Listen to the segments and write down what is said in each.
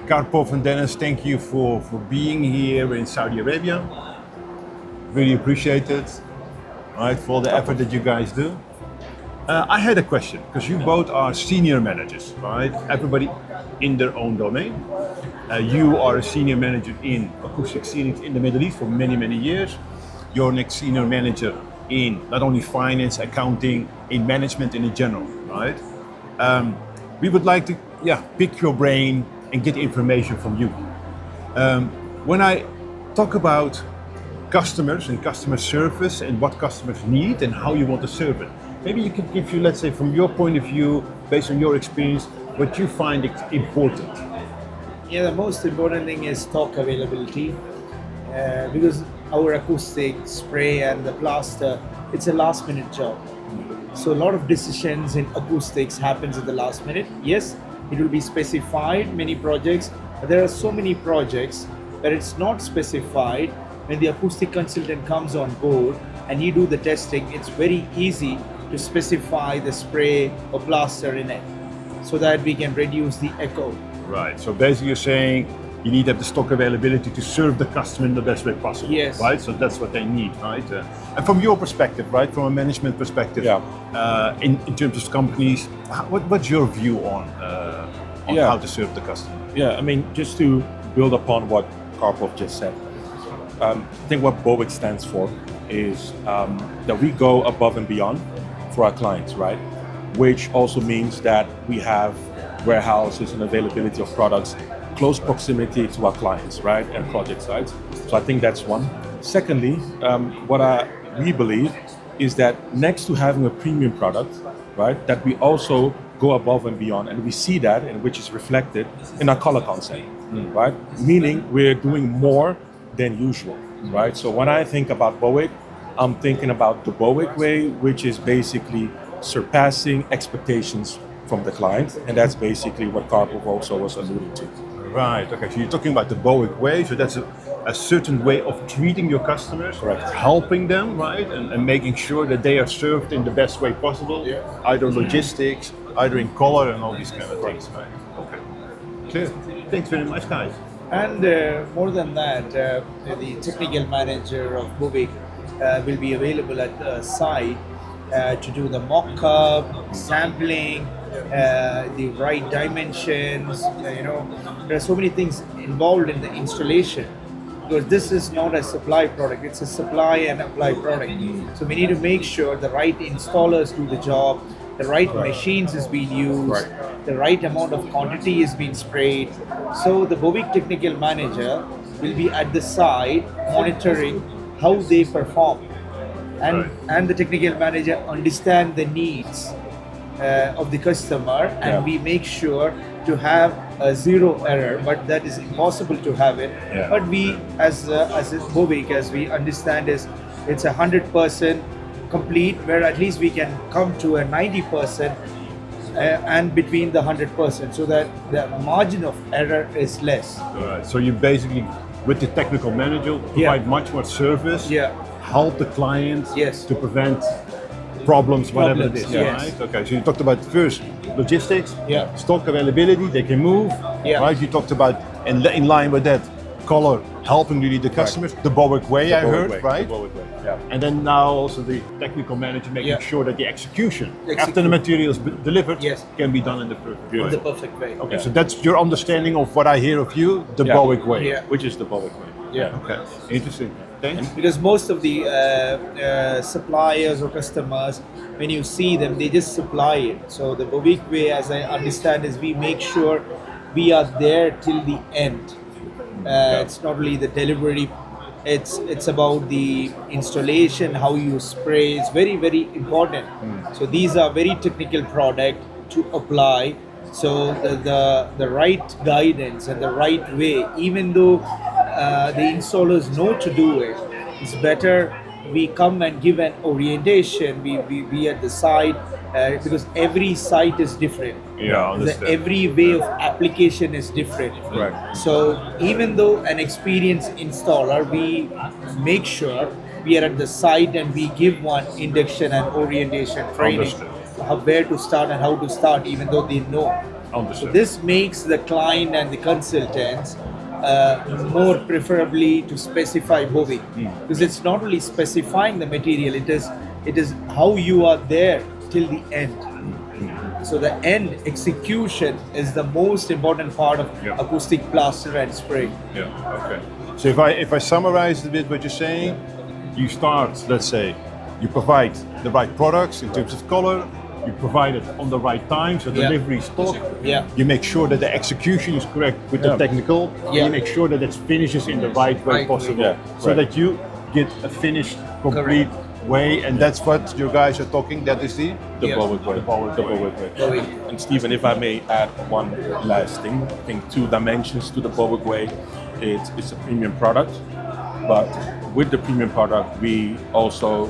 Karpov and Dennis, thank you for being here in Saudi Arabia. Really appreciate it, right, for all the effort that you guys do. I had a question, because you both are senior managers, right? Everybody in their own domain. You are a senior manager in acoustic ceilings in the Middle East for many, many years. You're next senior manager in not only finance, accounting, in management in general, right? We would like to pick your brain and get information from you. When I talk about customers and customer service and what customers need and how you want to serve it, maybe you could give you, let's say, from your point of view, based on your experience, what you find important. Yeah, the most important thing is stock availability, because our acoustic spray and the plaster, it's a last minute job. So a lot of decisions in acoustics happens at the last minute. Yes, it will be specified, many projects, but there are so many projects where it's not specified. When the acoustic consultant comes on board and you do the testing, it's very easy to specify the spray or plaster in it so that we can reduce the echo. Right, so basically you're saying you need to have the stock availability to serve the customer in the best way possible. Yes. Right, so that's what they need, right? And from your perspective, right, from a management perspective, in terms of companies, what's your view on how to serve the customer? Yeah, I mean, just to build upon what Karpov just said, I think what Bowiq stands for is that we go above and beyond for our clients, right? Which also means that we have warehouses and availability of products, close proximity to our clients, right, and project sites. So I think that's one. Secondly, we believe is that next to having a premium product, right, that we also go above and beyond, and we see that, and which is reflected in our color concept, right? Meaning we're doing more than usual, right? So when I think about Bowiq, I'm thinking about the Bowiq way, which is basically surpassing expectations from the client, and that's basically what Karpov also was alluding to. Right, okay, so you're talking about the Bowiq way, so that's a certain way of treating your customers, correct, helping them, right, and making sure that they are served in the best way possible, either logistics, either in color and all these kind of things, right? Okay, clear. Thanks very much, guys. And more than that, the technical manager of Bowiq will be available at the site to do the mock-up, sampling, the right dimensions. There are so many things involved in the installation, because this is not a supply product, it's a supply and apply product. So we need to make sure the right installers do the job, the right machines is being used, the right amount of quantity is being sprayed. So the Bowiq technical manager will be at the site monitoring how they perform, and the technical manager understand the needs of the customer, and we make sure to have a zero error, but that is impossible to have it. But we, as Bowiq, as we understand, is it's 100% complete, where at least we can come to a 90% and between the 100%, so that the margin of error is less. All right. So you basically, with the technical manager, provide much more service, help the client to prevent problems, whatever it is, right? Okay, so you talked about first logistics, stock availability, they can move, right? You talked about, in line with that, color, helping really the customers, the Bowiq way, I heard, right? The Bowiq way, And then now also the technical manager making sure that the execution, after the material is delivered, can be done in the perfect way. In the perfect way. Okay, so that's your understanding of what I hear of you, the Bowiq way. Which is the Bowiq way. Okay, interesting. Thanks. Because most of the suppliers or customers, when you see them, they just supply it. So the Bowiq way, as I understand, is we make sure we are there till the end. It's not only the delivery, it's about the installation, how you spray. It's very, very important. So these are very technical product to apply. So the right guidance and the right way, even though the installers know to do it, it's better we come and give an orientation. We at the site, because every site is different. Every way of application is different. So even though an experienced installer, we make sure we are at the site and we give one induction and orientation training, where to start and how to start, even though they know. So Understood. this makes the client and the consultants more preferably to specify Bowiq, because it's not only specifying the material, it is how you are there till the end. So the end execution is the most important part of Yeah. acoustic plaster and spray. Yeah. Okay. So if I summarize a bit what you're saying, you start, let's say, you provide the right products in terms of color, you provide it on the right time, so Yeah. delivery is top. Yeah. You make sure that the execution is correct with the Yeah. technical. Yeah. You make sure that it finishes in the right way Right way. possible, Yeah, so right. that you get a finished, complete way, and that's what your guys are talking. That is the The Yeah. Bowiq way. The Bowiq The way. Bowiq way. Bowiq. And Stephen, if I may add one last thing, I think 2 dimensions to the Bowiq way. It's a premium product, but with the premium product, we also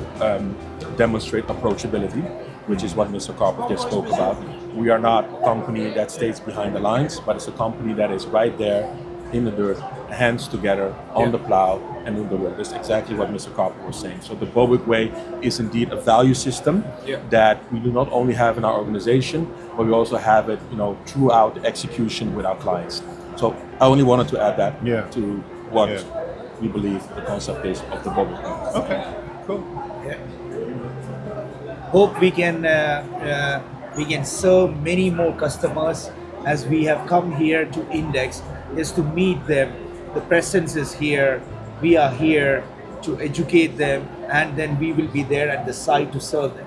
demonstrate approachability, which is what Mr. Karpov just spoke about. We are not a company that stays behind the lines, but it's a company that is right there in the dirt, hands together, on the plow, and in the work. That's exactly what Mr. Karpov was saying. So the Bowiq way is indeed a value system that we do not only have in our organization, but we also have it, throughout the execution with our clients. So I only wanted to add that Yeah. to what Yeah. we believe the concept is of the Bowiq way. Okay. Cool. Yeah. Hope we can serve many more customers as we have come here to Index, is to meet them. The presence is here. We are here to educate them, and then we will be there at the site to serve them.